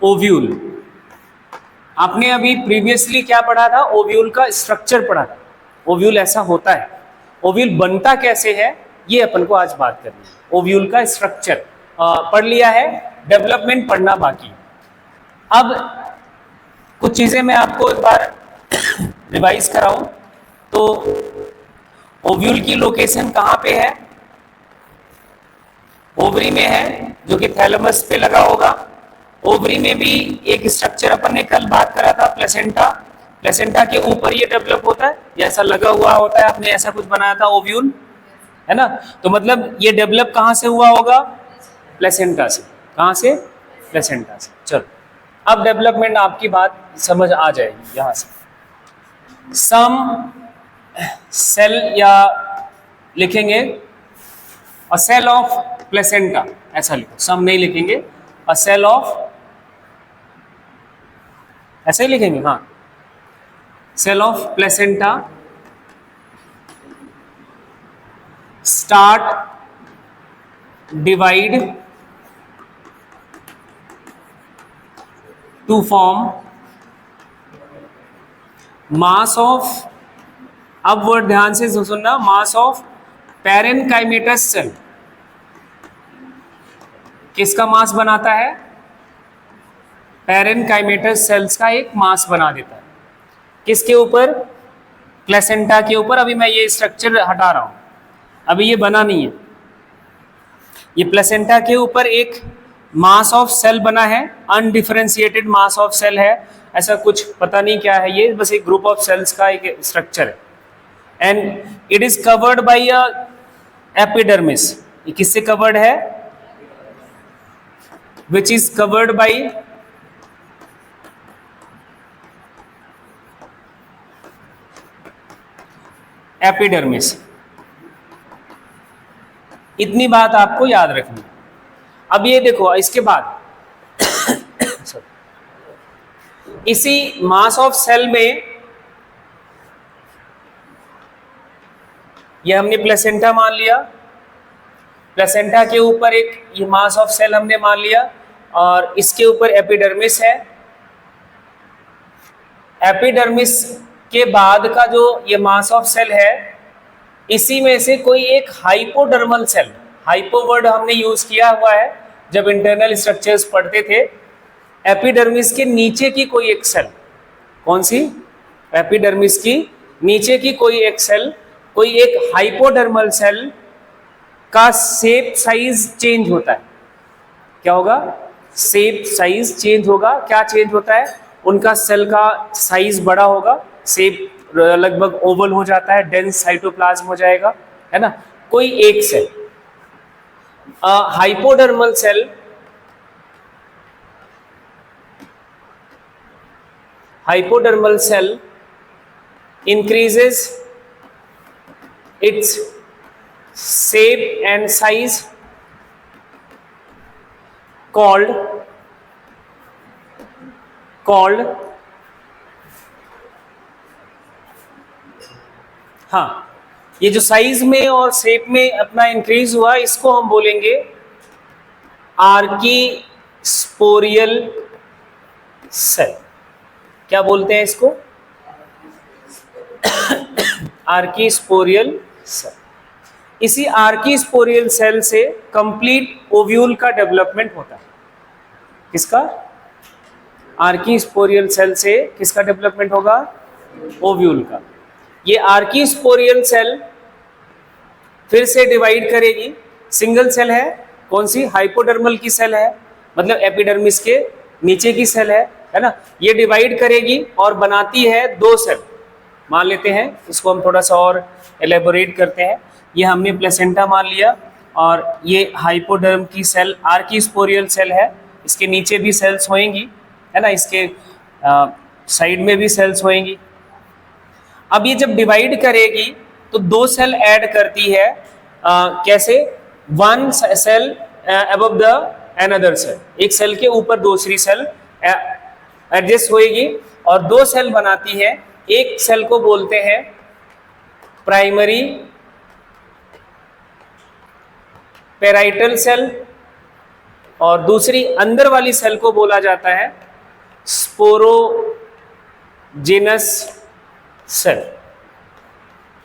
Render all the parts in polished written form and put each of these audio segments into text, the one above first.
Ovule. आपने अभी previously क्या पढ़ा था? ओव्यूल का स्ट्रक्चर पढ़ा था। ओव्यूल ऐसा होता है, ओव्यूल बनता कैसे है, ये अपन को आज बात करनी है। ओव्यूल का स्ट्रक्चर पढ़ लिया है, डेवलपमेंट पढ़ना बाकी। अब कुछ चीजें मैं आपको एक बार रिवाइज कराऊं तो ओव्यूल की लोकेशन कहां पे है? ओवरी में है, जो कि थैलेमस पे लगा होगा। ओवरी में भी एक स्ट्रक्चर अपन ने कल बात करा था, प्लेसेंटा। प्लेसेंटा के ऊपर ये डेवलप होता है, जैसा लगा हुआ होता है, आपने ऐसा कुछ बनाया था ओव्यूल, है ना? तो मतलब ये डेवलप कहां से हुआ होगा? प्लेसेंटा से। कहां से? प्लेसेंटा से। चलो, अब डेवलपमेंट आपकी बात समझ आ जाएगी यहां से। सम सेल, या लिखेंगे अ सेल ऑफ प्लेसेंटा, ऐसा लिखो, सम नहीं लिखेंगे, अ सेल ऑफ, ऐसे ही लिखेंगे, हाँ, cell of placenta start divide to form mass of, अब वर्ड ध्यान से सुनना, मास ऑफ पैरेनकाइमेटस सेल। किसका मास बनाता है? पैरेनकाइमेटस सेल्स का एक मास बना देता है। किसके ऊपर? प्लेसेंटा के ऊपर। अभी मैं ये स्ट्रक्चर हटा रहा हूं, अभी ये बना नहीं है। ये प्लेसेंटा के ऊपर एक मास ऑफ सेल बना है, अनडिफरेंशिएटेड मास ऑफ सेल है, ऐसा कुछ पता नहीं क्या है ये, बस एक ग्रुप ऑफ सेल्स का एक स्ट्रक्चर है। And it is covered by a epidermis. ये किससे कवर्ड है? Which is covered by epidermis. इतनी बात आपको याद रखनी। अब ये देखो, इसके बाद इसी मास ऑफ सेल में, ये हमने प्लेसेंटा मान लिया, प्लेसेंटा के ऊपर एक ये मास ऑफ सेल हमने मान लिया, और इसके ऊपर एपिडर्मिस है। एपिडर्मिस के बाद का जो ये मास ऑफ सेल है, इसी में से कोई एक हाइपोडर्मल सेल, हाइपो वर्ड हमने यूज किया हुआ है जब इंटरनल स्ट्रक्चर्स पढ़ते थे। एपिडर्मिस के नीचे की कोई एक सेल, कौन सी? एपिडर्मिस की नीचे की कोई एक सेल, कोई एक हाइपोडर्मल सेल का शेप साइज चेंज होता है। क्या होगा? शेप साइज चेंज होगा। क्या चेंज होता है? उनका सेल का साइज बड़ा होगा, शेप लगभग ओवल हो जाता है, डेंस साइटोप्लाज्म हो जाएगा, है ना? कोई एक cell, hypodermal cell, hypodermal cell increases its shape and size called हाँ, ये जो साइज में और शेप में अपना इंक्रीज हुआ, इसको हम बोलेंगे आर्कीस्पोरियल सेल। क्या बोलते हैं इसको? आर्कीस्पोरियल सेल। इसी आर्कीस्पोरियल सेल से कंप्लीट ओव्यूल का डेवलपमेंट होता है। किसका? आर्कीस्पोरियल सेल से किसका डेवलपमेंट होगा? ओव्यूल का। ये आर्कीस्पोरियल सेल फिर से डिवाइड करेगी, सिंगल सेल है, कौन सी? हाइपोडर्मल की सेल है, मतलब एपिडर्मिस के नीचे की सेल है ना? ये डिवाइड करेगी और बनाती है दो सेल, मान लेते हैं, इसको हम थोड़ा सा और एलेबोरेट करते हैं। ये हमने प्लेसेंटा मान लिया, और ये हाइपोडर्म की सेल आर्कीस्पोरियल सेल है, इसके नीचे भी सेल्स होंगी, है ना? इसके साइड में भी सेल्स होंगी। अब ये जब डिवाइड करेगी तो दो सेल ऐड करती है, कैसे? One cell above the another cell, एक सेल के ऊपर दूसरी सेल एडजस्ट होएगी और दो सेल बनाती है। एक सेल को बोलते हैं प्राइमरी पैराइटल सेल, और दूसरी अंदर वाली सेल को बोला जाता है स्पोरोजेनस सेल।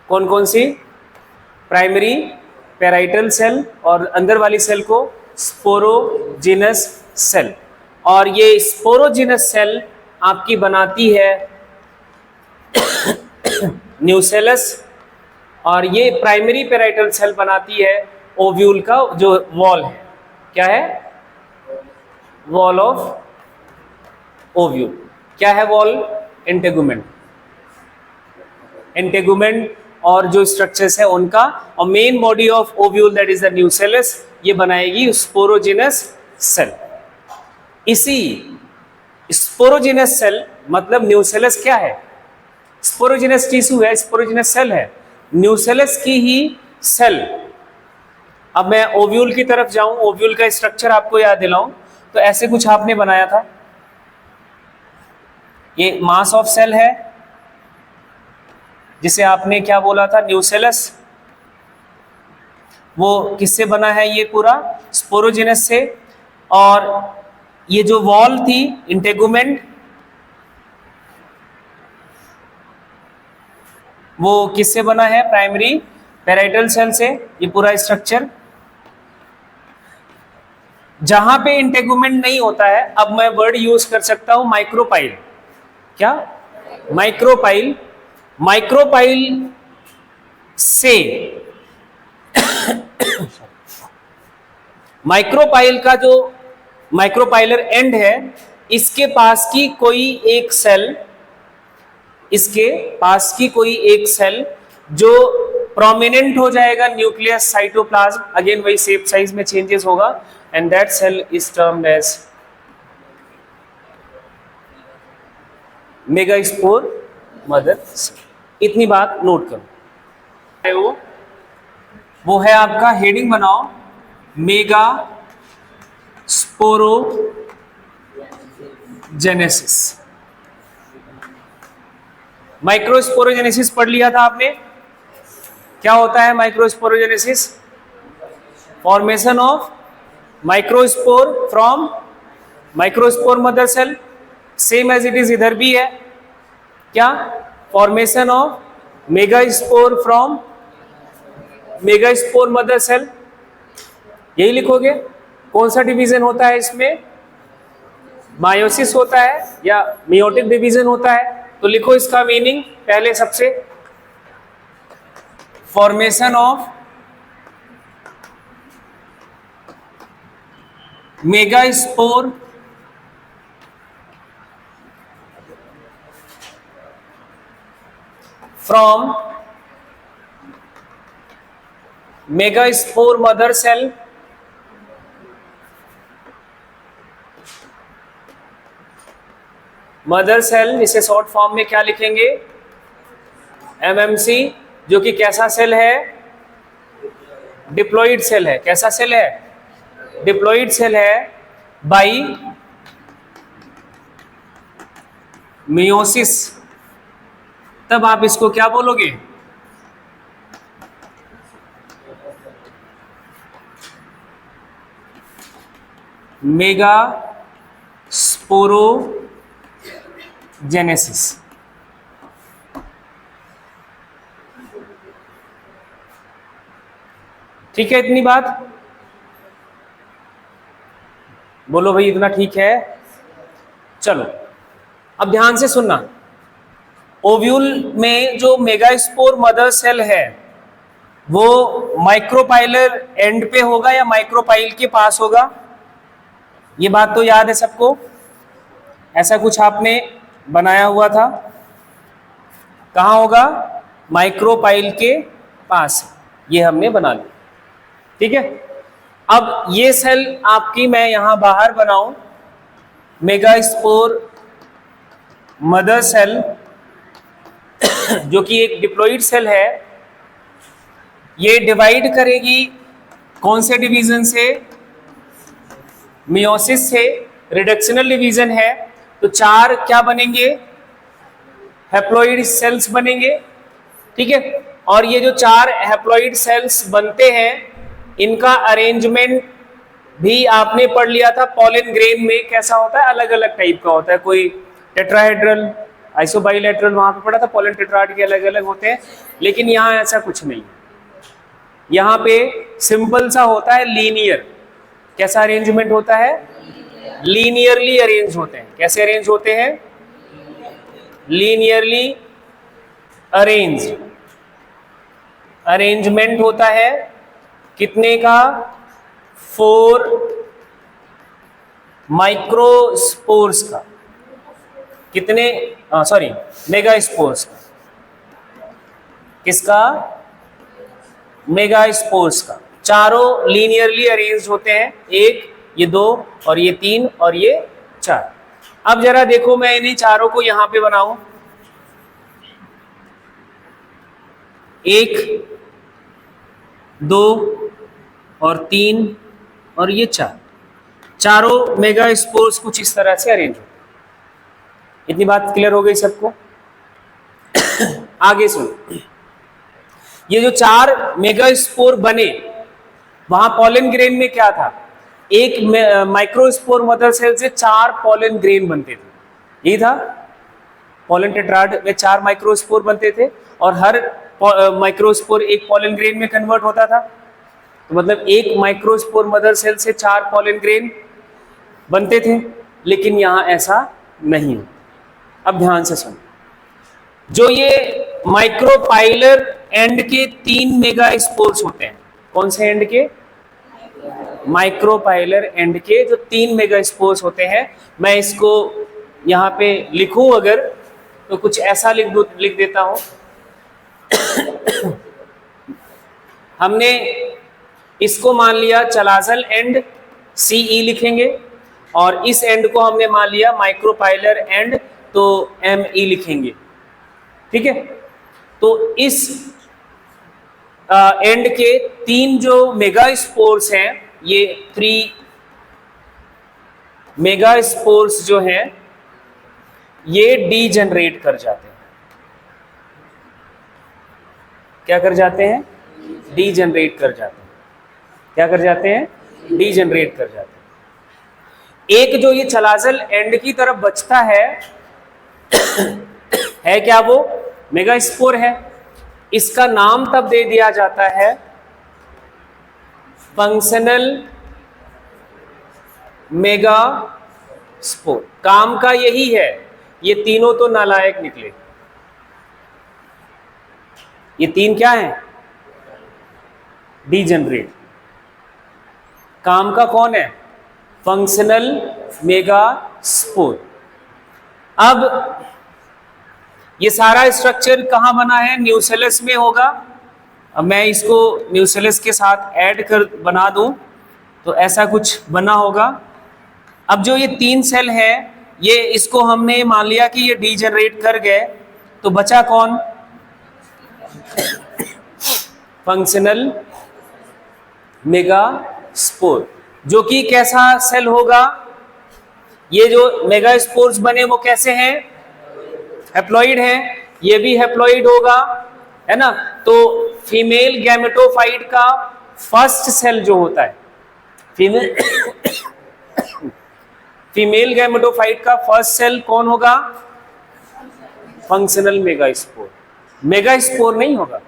कौन कौन सी? प्राइमरी पैराइटल सेल और अंदर वाली सेल को स्पोरोजेनस सेल। और ये स्पोरोजेनस सेल आपकी बनाती है न्यूसेलस, और ये प्राइमरी पैराइटल सेल बनाती है ओव्यूल का जो वॉल है। क्या है? Wall of ovule. क्या है वॉल? इंटेगुमेंट। इंटेगुमेंट और जो स्ट्रक्चर्स है उनका, और main body of ovule that is the nucellus, ये बनाएगी स्पोरोजेनस सेल। इसी स्पोरोजेनस सेल मतलब न्यूसेलस क्या है? स्पोरोजेनस टिश्यू है, स्पोरोजेनस सेल है, न्यूसेलस की ही सेल। अब मैं ओव्यूल की तरफ जाऊं, ओव्यूल का स्ट्रक्चर आपको याद दिलाऊं, तो ऐसे कुछ आपने बनाया था। ये मास ऑफ सेल है जिसे आपने क्या बोला था? न्यूसेलस। वो किससे बना है? ये पूरा स्पोरोजेनस से। और ये जो वॉल थी इंटेगुमेंट, वो किससे बना है? प्राइमरी पैराइटल सेल से। ये पूरा स्ट्रक्चर जहां पे इंटेगुमेंट नहीं होता है, अब मैं वर्ड यूज कर सकता हूं माइक्रोपाइल। क्या? माइक्रोपाइल। माइक्रोपाइल से माइक्रोपाइल का जो माइक्रोपाइलर एंड है, इसके पास की कोई एक सेल, इसके पास की कोई एक सेल जो प्रोमिनेंट हो जाएगा न्यूक्लियस साइटोप्लाज्म, अगेन वही शेप साइज में चेंजेस होगा, and that cell is termed as megaspore mother cell. इतनी बात नोट करो। वो है आपका, हेडिंग बनाओ, मेगा स्पोरोजेनेसिस। माइक्रोस्पोरोजेनेसिस पढ़ लिया था आपने। क्या होता है microsporogenesis? Formation of microspore from microspore mother cell, same as it is इधर भी है। क्या? Formation of megaspore from megaspore mother cell, यही लिखोगे। कौन सा डिवीजन होता है इसमें? मायोसिस होता है या मियोटिक डिवीजन होता है? तो लिखो इसका मीनिंग पहले सबसे, formation of megaspore from megaspore mother cell mother cell, इसे शॉर्ट फॉर्म में क्या लिखेंगे? एमएमसी, जो कि कैसा सेल है? डिप्लॉइड सेल है। कैसा सेल है? डिप्लॉइड सेल है बाई मियोसिस। तब आप इसको क्या बोलोगे? Mega sporogenesis. ठीक है, इतनी बात बोलो भाई, इतना ठीक है। चलो अब ध्यान से सुनना। ओव्यूल में जो मेगास्पोर मदर सेल है वो माइक्रोपाइलर एंड पे होगा या माइक्रोपाइल के पास होगा? ये बात तो याद है सबको। ऐसा कुछ आपने बनाया हुआ था। कहाँ होगा? माइक्रोपाइल के पास। ये हमने बना लिया। ठीक है, अब ये सेल आपकी मैं यहां बाहर बनाऊं, मेगास्पोर मदर सेल जो कि एक डिप्लॉइड सेल है, ये डिवाइड करेगी कौन से डिवीजन से? मियोसिस से। रिडक्शनल डिवीजन है तो 4 क्या बनेंगे? हैप्लॉइड सेल्स बनेंगे। ठीक है, और ये जो 4 हैप्लॉइड सेल्स बनते हैं, इनका अरेंजमेंट भी आपने पढ़ लिया था पॉलन ग्रेन में कैसा होता है, अलग अलग टाइप का होता है, कोई टेट्राहेड्रल, आइसोबाइलेटरल, वहां पे पढ़ा था पॉलन टेट्राड के अलग अलग होते हैं, लेकिन यहाँ ऐसा कुछ नहीं है। यहाँ पे सिंपल सा होता है लीनियर। कैसा अरेंजमेंट होता है? लीनियरली अरेंज होते हैं। कैसे अरेंज होते हैं? Linearly arrange. अरेंजमेंट होता है कितने का? 4 माइक्रोस्पोर्स का। कितने? सॉरी, मेगास्पोर्स का। किसका? मेगास्पोर्स का। चारों लीनियरली अरेंज होते हैं, एक, ये 2 और ये 3 और ये 4। अब जरा देखो, मैं इन्हीं चारों को यहां पे बनाऊं, 1 2 और 3 और ये 4। चारों मेगास्पोर्स कुछ इस तरह से अरेंज होते हैं। इतनी बात क्लियर हो गई सबको? आगे सुनो, ये जो 4 मेगास्पोर बने, वहां पॉलन ग्रेन में क्या था? एक माइक्रोस्पोर मदर सेल से 4 पॉलन ग्रेन बनते थे। यही था पॉलन टेट्राड में 4 माइक्रोस्पोर बनते थे और हर माइक्रोस्पोर एक पॉलन ग्रेन में कन्वर्ट होता था। तो मतलब एक माइक्रोस्पोर मदर सेल से 4 पॉलन ग्रेन बनते थे, लेकिन यहां ऐसा नहीं। अब ध्यान से सुनो, जो ये माइक्रोपाइलर एंड के 3 मेगास्पोर्स होते हैं, कौन से एंड के? माइक्रोपाइलर एंड के जो 3 मेगास्पोर्स होते हैं, मैं इसको यहां पे लिखूं अगर, तो कुछ ऐसा लिख देता हूं। हमने इसको मान लिया चलाजल एंड, CE लिखेंगे, और इस एंड को हमने मान लिया माइक्रोपाइलर एंड, तो ME लिखेंगे। ठीक है? तो इस एंड के 3 जो मेगास्पोर्स हैं, ये 3 मेगास्पोर्स जो हैं, ये डीजनरेट कर जाते हैं। क्या कर जाते हैं? डीजनरेट कर जाते हैं। क्या कर जाते हैं? डीजनरेट कर जाते हैं। एक जो ये चलाजल एंड की तरफ बचता है क्या? वो मेगास्पोर है। इसका नाम तब दे दिया जाता है फंक्शनल मेगास्पोर। काम का यही है। ये तीनों तो नालायक निकले। ये 3 क्या है? डीजनरेट। काम का कौन है? Functional megaspore. अब ये सारा स्ट्रक्चर कहां बना है? न्यूसेलस में होगा। अब मैं इसको न्यूसेलस के साथ ऐड कर बना दूं तो ऐसा कुछ बना होगा। अब जो ये 3 सेल है, ये इसको हमने मान लिया कि ये डीजनरेट कर गए, तो बचा कौन? फंक्शनल मेगास्पोर, जो कि कैसा सेल होगा? ये जो मेगास्पोर्स बने वो कैसे हैं? हैप्लॉइड है। ये भी हैप्लॉइड होगा, है ना? तो फीमेल गैमेटोफाइट का फर्स्ट सेल जो होता है, फीमेल गैमेटोफाइट का फर्स्ट सेल कौन होगा? Functional megaspore. मेगास्पोर नहीं होगा।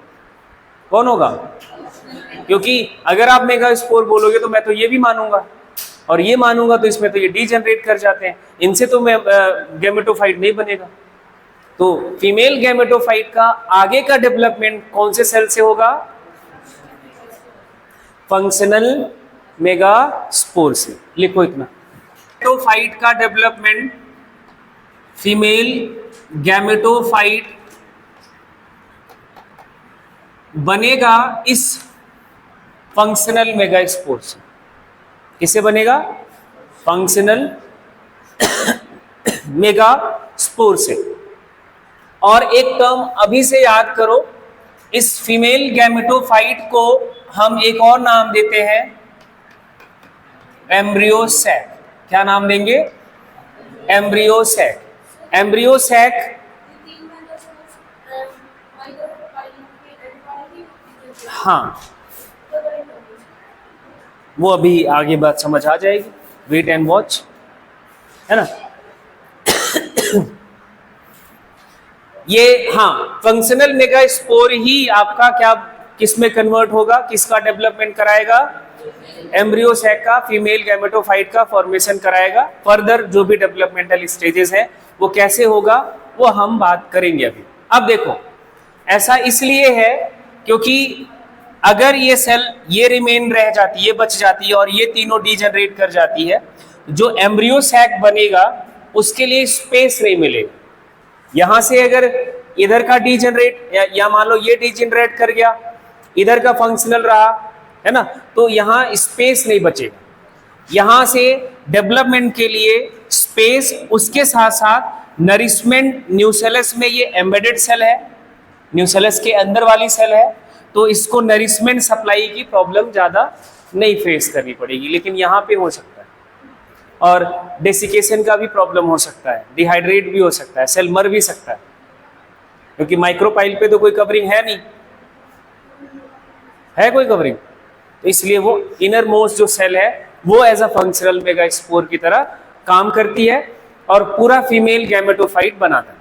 कौन होगा? क्योंकि अगर आप मेगास्पोर बोलोगे तो मैं तो ये भी मानूंगा और ये मानूंगा, तो इसमें तो ये डीजनरेट कर जाते हैं, इनसे तो मैं गैमेटोफाइट नहीं बनेगा। तो फीमेल गैमेटोफाइट का आगे का डेवलपमेंट कौन से सेल से होगा? फंक्शनल मेगास्पोर से। लिखो इतना, गैमेटोफाइट का डेवलपमेंट, फीमेल गैमेटोफाइट बनेगा इस फंक्शनल मेगास्पोर से। किससे बनेगा? फंक्शनल मेगास्पोर से। और एक टर्म अभी से याद करो, इस फीमेल गैमेटोफाइट को हम एक और नाम देते हैं, एम्ब्रियोसैक। क्या नाम देंगे? एम्ब्रियोसैक। एम्ब्रियोसैक हाँ, वो अभी आगे बात समझ आ जाएगी, वेट एंड वॉच, है ना। ये हाँ, फंक्शनल मेगास्पोर ही आपका क्या किस में कन्वर्ट होगा, किसका डेवलपमेंट कराएगा, एम्ब्रियो सैक का, फीमेल गैमेटोफाइट का फॉर्मेशन कराएगा। फर्दर जो भी डेवलपमेंटल स्टेजेस है वो कैसे होगा वो हम बात करेंगे अभी। अब देखो, ऐसा इसलिए है क्योंकि अगर ये सेल ये रिमेन रह जाती है, बच जाती है और ये तीनों डीजनरेट कर जाती है, जो एम्ब्रियो सैक बनेगा उसके लिए स्पेस नहीं मिलेगा। यहां से अगर इधर का डीजनरेट या मान लो ये डीजनरेट कर गया, इधर का फंक्शनल रहा, है ना, तो यहां स्पेस नहीं बचेगा। यहां से डेवलपमेंट के लिए स्पेस, उसके साथ साथ नरिशमेंट, न्यूसेलस में ये एम्बेडेड सेल है, न्यूसेलस के अंदर वाली सेल है, तो इसको नरिशमेंट सप्लाई की प्रॉब्लम ज़्यादा नहीं फेस करनी पड़ेगी, लेकिन यहाँ पे हो सकता है। और डेसिकेशन का भी प्रॉब्लम हो सकता है, डिहाइड्रेट भी हो सकता है, सेल मर भी सकता है, क्योंकि माइक्रोपाइल पे तो कोई कवरिंग है नहीं, है कोई कवरिंग, तो इसलिए वो इनर मोस्ट जो सेल है वो एज अ फंक्शनल मेगास्पोर की तरह काम करती है और पूरा फीमेल गैमेटोफाइट बनाता है।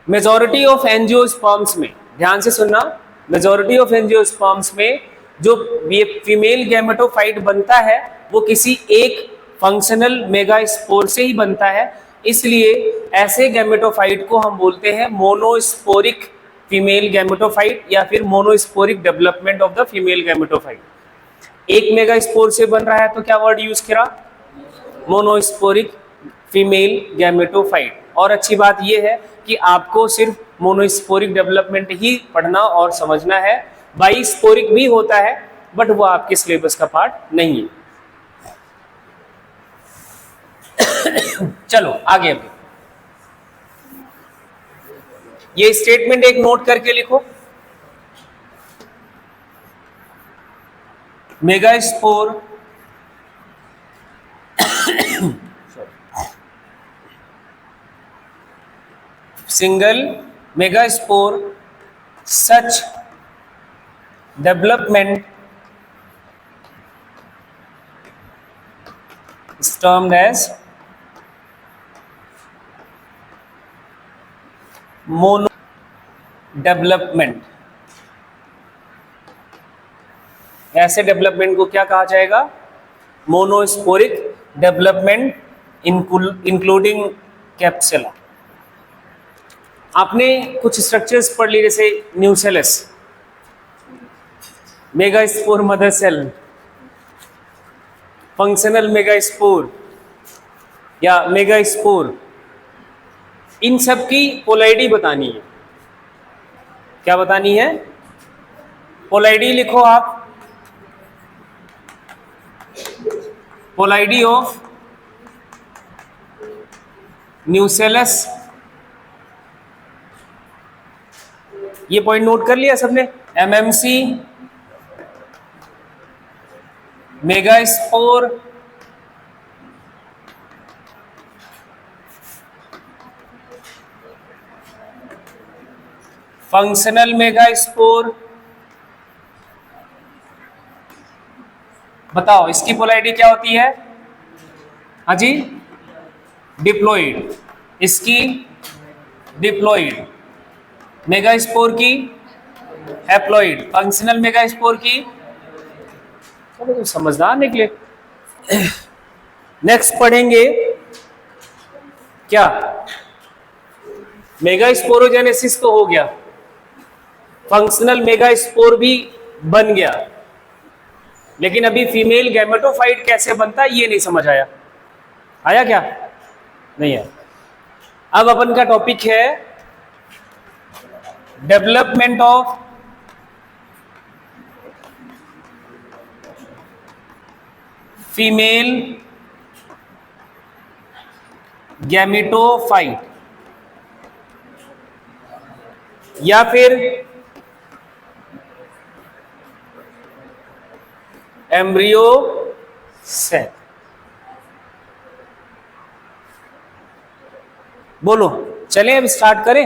मेजॉरिटी ऑफ एंजियोस्पर्म्स में, ध्यान से सुनना, मेजॉरिटी ऑफ एंजियोस्पर्म्स में जो ये फीमेल गैमेटोफाइट बनता है वो किसी एक फंक्शनल मेगास्पोर से ही बनता है, इसलिए ऐसे गैमेटोफाइट को हम बोलते हैं मोनोस्पोरिक फीमेल गैमेटोफाइट या फिर monosporic development of the female gametophyte. एक मेगास्पोर से बन रहा है तो क्या वर्ड यूज करा, मोनोस्पोरिक फीमेल गैमेटोफाइट। और अच्छी बात यह है कि आपको सिर्फ मोनोस्पोरिक डेवलपमेंट ही पढ़ना और समझना है, बाइस्पोरिक भी होता है बट वो आपके सिलेबस का पार्ट नहीं है। चलो आगे अभी ये स्टेटमेंट एक नोट करके लिखो, megaspore single megaspore such development is termed as mono development। ऐसे डेवलपमेंट को क्या कहा जाएगा, मोनोस्पोरिक डेवलपमेंट इंक्लूडिंग कैप्सुला। आपने कुछ स्ट्रक्चर्स पढ़ ली, जैसे nucellus, megaspore mother cell, functional megaspore या मेगास्पोर, इन सब की पोलैरिटी बतानी है। क्या बतानी है, पोलैरिटी लिखो आप, पोलैरिटी ऑफ न्यूसेलस। ये पॉइंट नोट कर लिया सबने, एमएमसी, मेगास्पोर, फंक्शनल मेगास्पोर। बताओ इसकी पोलैरिटी क्या होती है, हाँ जी, डिप्लॉइड, इसकी डिप्लॉइड, मेगास्पोर की हैप्लॉइड, फंक्शनल मेगास्पोर की, तो समझदार निकले। नेक्स्ट पढ़ेंगे क्या, मेगास्पोरोजेनेसिस तो हो गया, फंक्शनल मेगास्पोर भी बन गया, लेकिन अभी फीमेल गैमेटोफाइट कैसे बनता है ये नहीं समझ आया। आया क्या, नहीं आया। अब अपन का टॉपिक है डेवलपमेंट ऑफ फीमेल गैमेटोफाइट या फिर एम्ब्रियो सेल। बोलो, चलें अब स्टार्ट करें।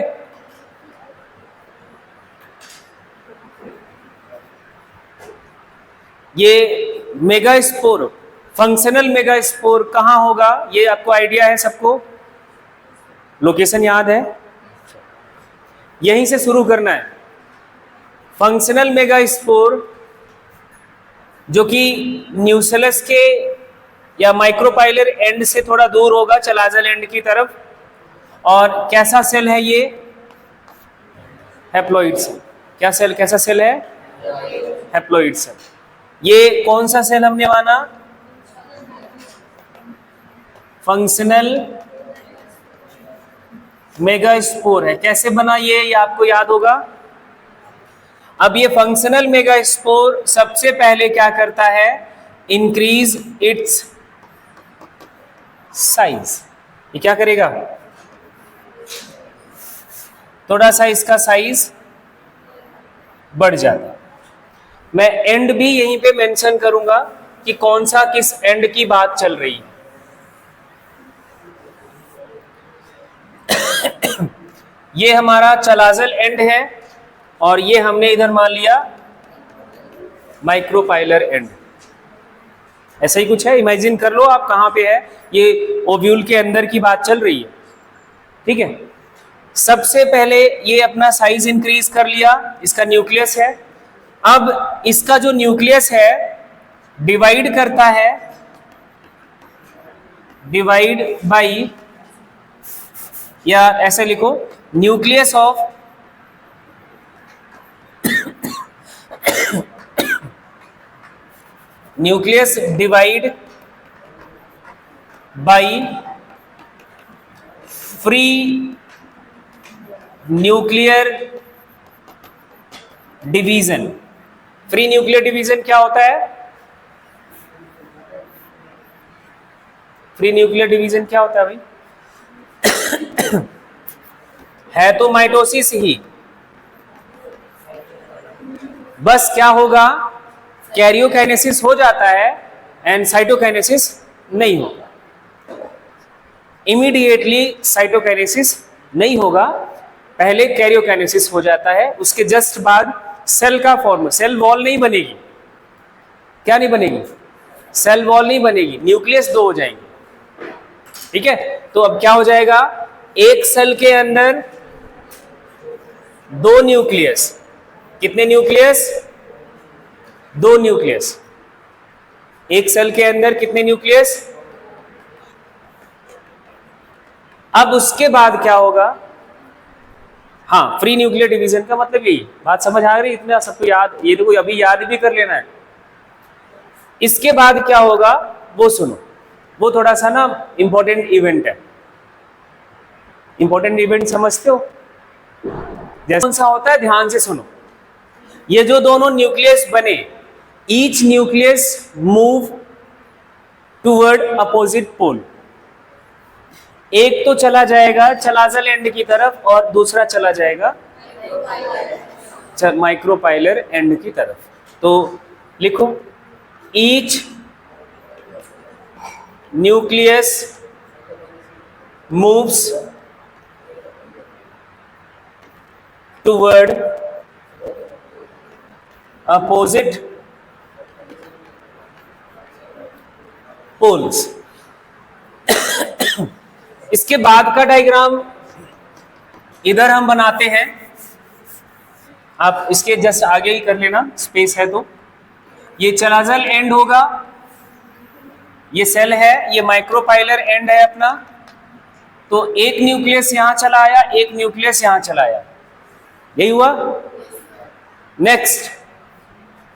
ये मेगास्पोर, फंक्शनल मेगास्पोर कहाँ होगा, ये आपको आइडिया है सबको? लोकेशन याद है? यहीं से शुरू करना है। फंक्शनल मेगास्पोर जो कि न्यूसेलस के या माइक्रोपाइलर एंड से थोड़ा दूर होगा, चलाजल एंड की तरफ। और कैसा सेल है ये? Haploid cell. क्या सेल, कैसा सेल है? Haploid cell. ये कौन सा सेल हमने माना? फंक्शनल मेगास्पोर है। कैसे बना ये आपको याद होगा। अब ये फंक्शनल मेगास्पोर सबसे पहले क्या करता है? Increase its size. ये क्या करेगा? थोड़ा सा इसका साइज बढ़ जाता। मैं एंड भी यहीं पे मेंशन करूंगा कि कौन सा किस एंड की बात चल रही है। ये हमारा चलाजल एंड है और ये हमने इधर मान लिया माइक्रोपाइलर एंड। ऐसा ही कुछ है, इमेजिन कर लो आप कहां पे है। ये ओव्यूल के अंदर की बात चल रही है, ठीक है। सबसे पहले ये अपना साइज इंक्रीज कर लिया, इसका न्यूक्लियस है। अब इसका जो न्यूक्लियस है डिवाइड करता है, डिवाइड बाई, या ऐसे लिखो nucleus of nucleus divide by free nuclear division. Free nuclear division क्या होता है? फ्री न्यूक्लियर डिवीजन क्या होता है भाई? है तो माइटोसिस ही, बस क्या होगा? कैरियोकाइनेसिस हो जाता है एंड साइटोकाइनेसिस नहीं होगा। इमीडिएटली साइटोकाइनेसिस नहीं होगा, पहले कैरियोकाइनेसिस हो जाता है, उसके जस्ट बाद सेल का फॉर्म। सेल वॉल नहीं बनेगी। क्या नहीं बनेगी? सेल वॉल नहीं बनेगी, न्यूक्लियस दो हो जाएंगे, ठीक है। तो अब क्या हो जाएगा? एक सेल के अंदर दो न्यूक्लियस। कितने न्यूक्लियस? दो न्यूक्लियस। एक सेल के अंदर कितने न्यूक्लियस? अब उसके बाद क्या होगा? हाँ, फ्री न्यूक्लियर डिवीजन का मतलब यही बात समझ आ रही? इतना सबको याद, ये देखो अभी याद भी कर लेना है। इसके बाद क्या होगा वो सुनो, वो थोड़ा सा ना इंपॉर्टेंट इवेंट है। इंपॉर्टेंट इवेंट समझते हो? जैसे कौन सा होता है, ध्यान से सुनो। ये जो दोनों न्यूक्लियस बने, each nucleus move toward opposite pole. एक तो चला जाएगा चलाजल एंड की तरफ और दूसरा चला जाएगा माइक्रोपाइलर एंड की तरफ। तो लिखो each nucleus moves toward opposite poles. इसके बाद का डायग्राम इधर हम बनाते हैं, आप इसके जस्ट आगे ही कर लेना, स्पेस है तो। ये चलाजल एंड होगा, ये सेल है, ये माइक्रोपाइलर एंड है अपना। तो एक न्यूक्लियस यहां चला आया, एक न्यूक्लियस यहां चला आया, यही हुआ। Next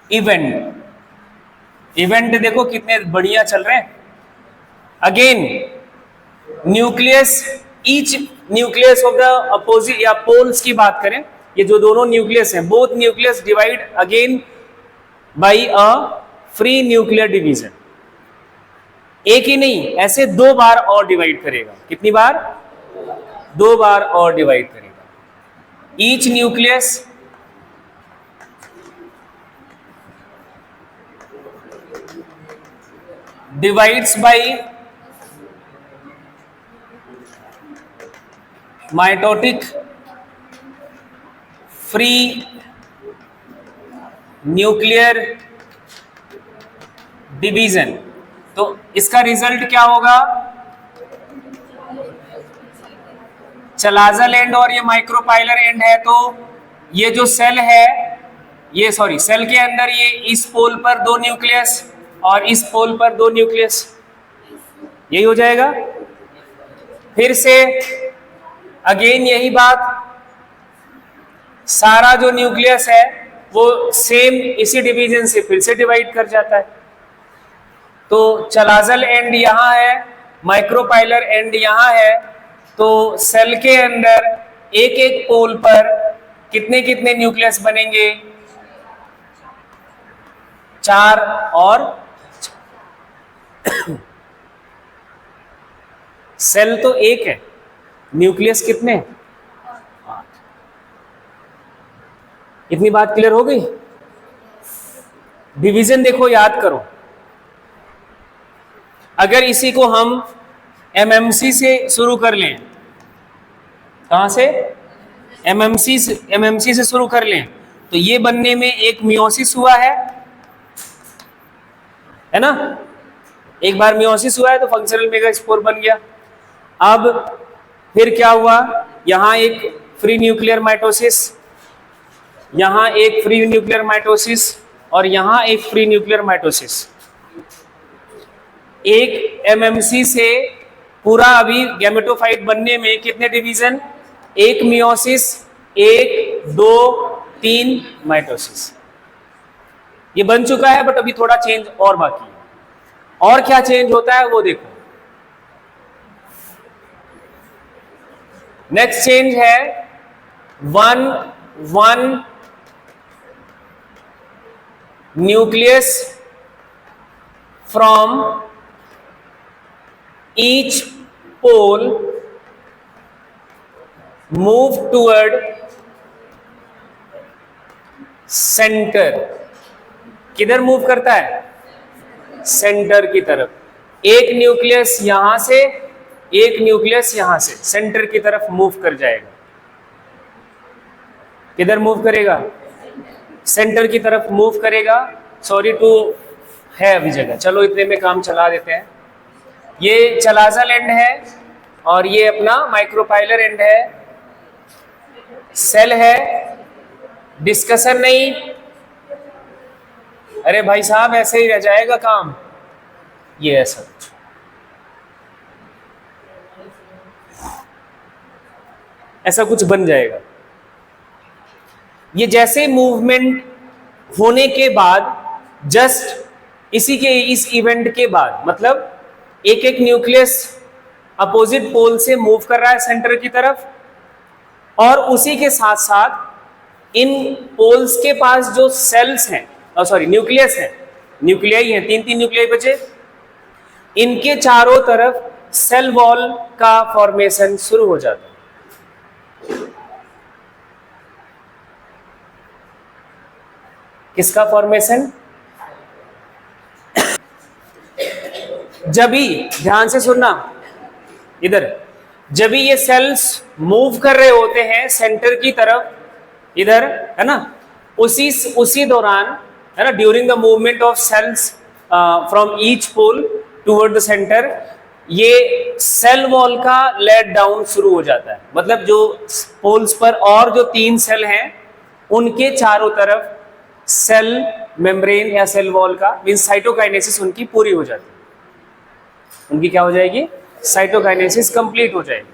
event. इवेंट देखो कितने बढ़िया चल रहे हैं। Again nucleus, each nucleus of the opposite या पोल्स की बात करें, ये जो दोनों न्यूक्लियस हैं, both nucleus divide again by a free nuclear division. एक ही नहीं, ऐसे दो बार और डिवाइड करेगा। कितनी बार? दो बार और डिवाइड करेगा। Each nucleus divides by mitotic free nuclear division. तो इसका रिजल्ट क्या होगा? चलाजल एंड और ये माइक्रोपाइलर एंड है, तो ये जो सेल है, ये सॉरी सेल के अंदर ये इस पोल पर 2 न्यूक्लियस और इस पोल पर 2 न्यूक्लियस, यही हो जाएगा। फिर से अगेन यही बात, सारा जो न्यूक्लियस है वो सेम इसी डिवीजन से फिर से डिवाइड कर जाता है। तो चलाजल एंड यहां है, माइक्रोपाइलर एंड यहां है, तो सेल के अंदर एक एक पोल पर कितने कितने न्यूक्लियस बनेंगे? 4 और सेल तो एक है, न्यूक्लियस कितने? 8। इतनी बात क्लियर हो गई? डिवीजन देखो, याद करो। अगर इसी को हम एमएमसी से शुरू कर लें, कहां से? एमएमसी से शुरू कर लें, तो ये बनने में एक मियोसिस हुआ है ना? एक बार मियोसिस हुआ है तो फंक्शनल मेगास्पोर बन गया। अब फिर क्या हुआ? यहां एक फ्री न्यूक्लियर माइटोसिस, यहां एक फ्री न्यूक्लियर माइटोसिस और यहां एक फ्री न्यूक्लियर माइटोसिस। एक एमएमसी से पूरा अभी गैमेटोफाइट बनने में कितने डिवीजन? एक मियोसिस, 1 2 3 माइटोसिस। ये बन चुका है, बट अभी थोड़ा चेंज और बाकी है। और क्या चेंज होता है वो देखो। नेक्स्ट चेंज है 1 nucleus from each pole move toward centre. किधर मूव करता है? सेंटर की तरफ। एक न्यूक्लियस यहां से, एक न्यूक्लियस यहां से सेंटर की तरफ मूव कर जाएगा। किधर मूव करेगा? सेंटर की तरफ मूव करेगा। सॉरी टू है अभी जगह, चलो इतने में काम चला देते हैं। ये चलाजल एंड है और ये अपना माइक्रोपाइलर एंड है। सेल है, डिस्कशन नहीं। अरे भाई साहब ऐसे ही रह जाएगा काम। ये ऐसा ऐसा कुछ बन जाएगा। ये जैसे मूवमेंट होने के बाद, जस्ट इसी के इस इवेंट के बाद, मतलब एक एक न्यूक्लियस अपोजिट पोल से मूव कर रहा है सेंटर की तरफ, और उसी के साथ साथ इन पोल्स के पास जो सेल्स हैं, सॉरी न्यूक्लियस है, न्यूक्लियाई हैं, 3 न्यूक्लियाई बचे, इनके चारों तरफ सेल वॉल का फॉर्मेशन शुरू हो जाता है। किसका फॉर्मेशन? जब भी, ध्यान से सुनना इधर, जब भी ये सेल्स मूव कर रहे होते हैं सेंटर की तरफ, इधर है ना, उसी दौरान है ना, during the movement of cells from each pole toward the centre, ये सेल वॉल का लेट डाउन शुरू हो जाता है। मतलब जो पोल्स पर और जो 3 सेल हैं उनके चारों तरफ सेल मेम्ब्रेन या सेल वॉल का मीन साइटोकाइनेसिस उनकी पूरी हो जाती है। उनकी क्या हो जाएगी? साइटोकाइनेसिस कंप्लीट हो जाएगी।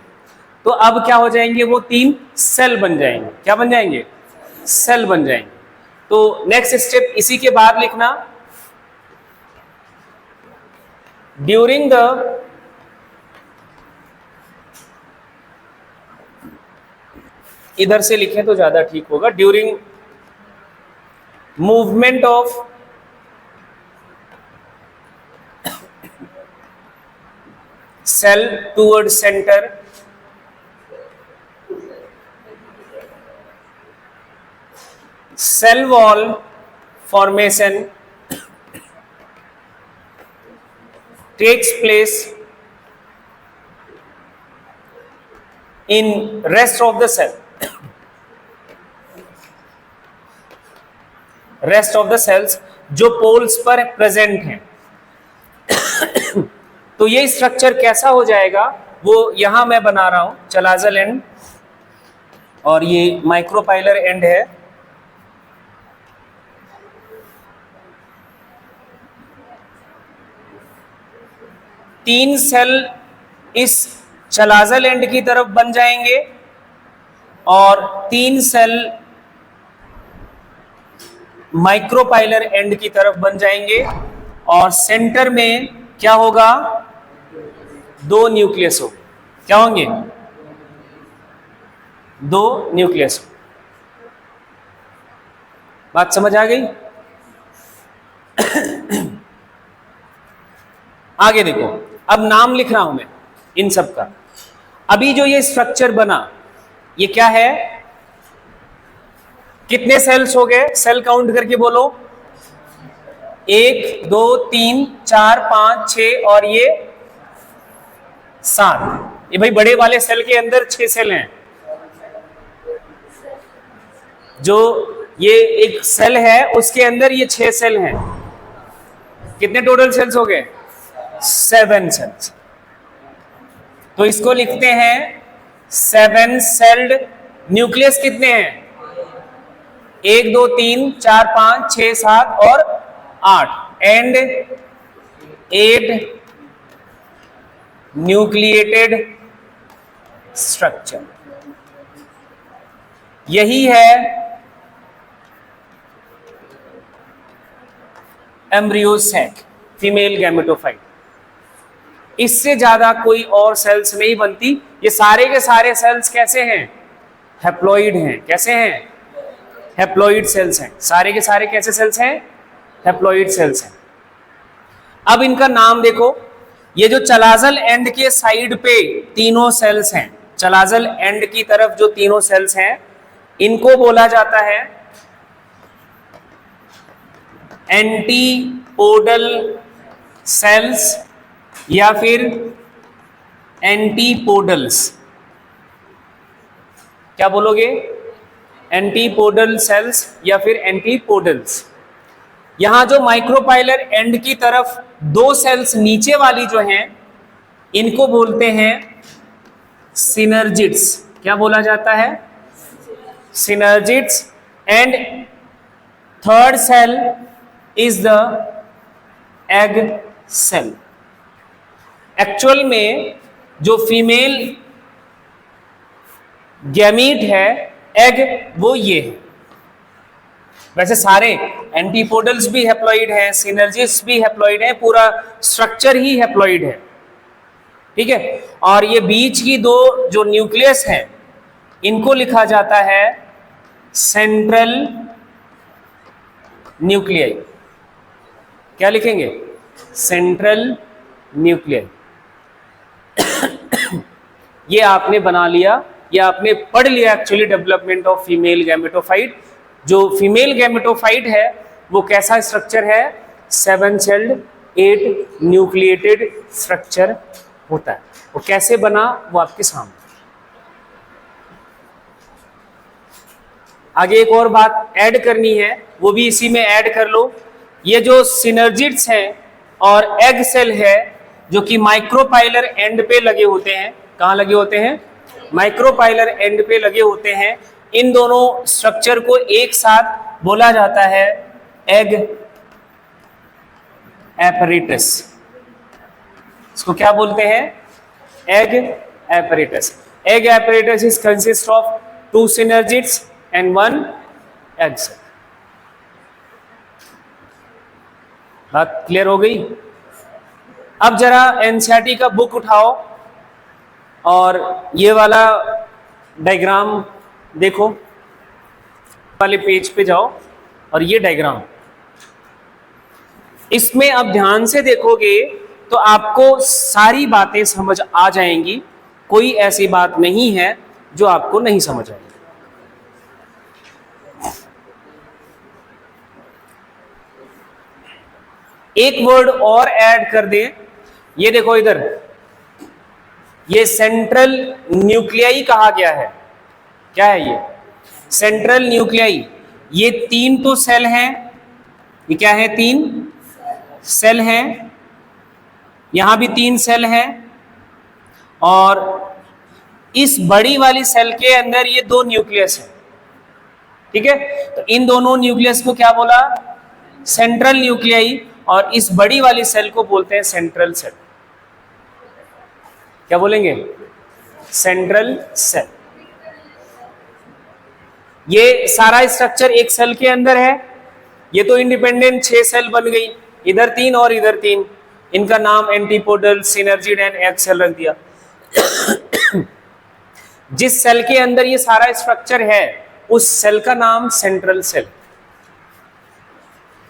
तो अब क्या हो जाएंगे? वो 3 सेल बन जाएंगे। क्या बन जाएंगे? सेल बन जाएंगे। तो नेक्स्ट स्टेप इसी के बाद लिखना, ड्यूरिंग द इधर से लिखें तो ज्यादा ठीक होगा, during movement of cell toward centre, cell wall formation takes place in rest of the cell. Rest of the cells जो पोल्स पर प्रेजेंट हैं, तो ये स्ट्रक्चर कैसा हो जाएगा वो यहां मैं बना रहा हूं, चलाजल एंड और ये माइक्रोपाइलर एंड है। तीन सेल इस चलाजल एंड की तरफ बन जाएंगे और तीन सेल माइक्रोपाइलर एंड की तरफ बन जाएंगे और सेंटर में क्या होगा, दो न्यूक्लियस होंगे। क्या होंगे, दो न्यूक्लियस। बात समझ आ गई? आगे देखो, अब नाम लिख रहा हूं मैं इन सब का। अभी जो ये स्ट्रक्चर बना ये क्या है, कितने सेल्स हो गए, सेल काउंट करके बोलो। 1 2 3 4 5 6 और ये 7। ये भाई बड़े वाले सेल के अंदर 6 सेल हैं। जो ये एक सेल है उसके अंदर ये 6 सेल हैं। कितने टोटल सेल्स हो गए, 7 सेल्स। तो इसको लिखते हैं 7 सेल्ड न्यूक्लियस। कितने हैं, 1 2 3 4 5 6 7 और 8 एंड 8 न्यूक्लिएटेड स्ट्रक्चर। यही है एम्ब्रियो सैक, फीमेल गैमेटोफाइट। इससे ज्यादा कोई और सेल्स नहीं बनती। ये सारे के सारे सेल्स कैसे हैं, हैप्लॉइड हैं। कैसे हैं, हैप्लॉइड सेल्स हैं। सारे के सारे कैसे सेल्स हैं, हैप्लॉइड सेल्स हैं। अब इनका नाम देखो, ये जो चलाजल एंड के साइड पे तीनों सेल्स हैं, चलाजल एंड की तरफ जो तीनों सेल्स हैं, इनको बोला जाता है एंटीपोडल सेल्स या फिर एंटीपोडल्स। क्या बोलोगे, एंटीपोडल सेल्स या फिर एंटीपोडल्स। यहां जो माइक्रोपाइलर एंड की तरफ दो सेल्स नीचे वाली जो हैं, इनको बोलते हैं सिनर्जिड्स। क्या बोला जाता है, synergids. And third cell is the egg cell. Actual में जो फीमेल गैमीट है, एग, वो ये है। वैसे सारे एंटीपोडल्स भी हैप्लॉइड हैं, सिनर्जिड्स भी हैप्लॉइड हैं, पूरा स्ट्रक्चर ही हैप्लॉइड है। ठीक है, और ये बीच की दो जो न्यूक्लियस है, इनको लिखा जाता है सेंट्रल न्यूक्लियाई। क्या लिखेंगे, सेंट्रल न्यूक्लियाई। ये आपने बना लिया, ये आपने पढ़ लिया actually development of female gametophyte. जो फीमेल गैमेटोफाइट है वो कैसा स्ट्रक्चर है, 7 सेल्ड 8 न्यूक्लिएटेड स्ट्रक्चर होता है। वो कैसे बना वो आपके सामने। आगे एक और बात ऐड करनी है, वो भी इसी में ऐड कर लो। ये जो सिनर्जिड्स हैं और एग सेल है, जो कि माइक्रोपाइलर एंड पे लगे होते हैं। कहाँ लगे होते हैं, माइक्रोपाइलर एंड पे लगे होते हैं। इन दोनों स्ट्रक्चर को एक साथ बोला जाता है एग एपरेटस। इसको क्या बोलते हैं, egg apparatus. Egg apparatus is consist of 2 synergids and 1 egg cell। बात क्लियर हो गई? अब जरा एनसीईआरटी का बुक उठाओ और ये वाला डायग्राम देखो, वाले पेज पे जाओ और ये डायग्राम, इसमें अब ध्यान से देखोगे तो आपको सारी बातें समझ आ जाएंगी। कोई ऐसी बात नहीं है जो आपको नहीं समझ आएगी। एक वर्ड और ऐड कर दें, ये देखो इधर, ये सेंट्रल न्यूक्लियाई कहा गया है। क्या है ये, सेंट्रल न्यूक्लियाई। ये 3 तो सेल हैं, ये क्या है, 3 सेल हैं। यहां भी 3 सेल हैं और इस बड़ी वाली सेल के अंदर ये 2 न्यूक्लियस है, ठीक है। तो इन दोनों न्यूक्लियस को क्या बोला? सेंट्रल न्यूक्लियाई, और इस बड़ी वाली सेल को बोलते हैं सेंट्रल सेल। क्या बोलेंगे? Central cell. ये सारा स्ट्रक्चर एक सेल के अंदर है। ये तो इंडिपेंडेंट 6 सेल बन गई, इधर 3 और इधर 3। इनका नाम antipodal, synergid and egg cell रख दिया। जिस सेल के अंदर ये सारा स्ट्रक्चर है उस सेल का नाम सेंट्रल सेल।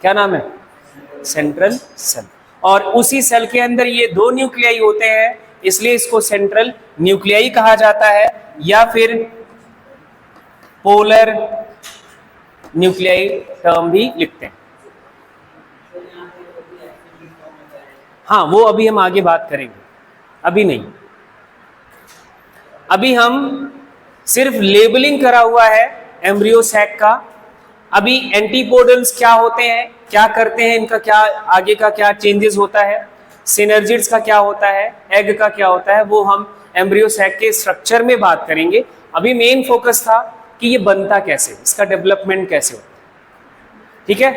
क्या नाम है? Central cell. और उसी सेल के अंदर ये 2 न्यूक्लियाई होते हैं, इसलिए इसको सेंट्रल न्यूक्लियाई कहा जाता है, या फिर पोलर न्यूक्लियाई टर्म भी लिखते हैं। हाँ, वो अभी हम आगे बात करेंगे, अभी नहीं। अभी हम सिर्फ लेबलिंग करा हुआ है एम्ब्रियो सैक का। अभी एंटीपोडल्स क्या होते हैं, क्या करते हैं, इनका क्या आगे का क्या चेंजेस होता है, सिनर्जिड्स का क्या होता है, एग का क्या होता है, वो हम एम्ब्रियो सैक के स्ट्रक्चर में बात करेंगे। अभी मेन फोकस था कि ये बनता कैसे, इसका डेवलपमेंट कैसे होता है, ठीक है।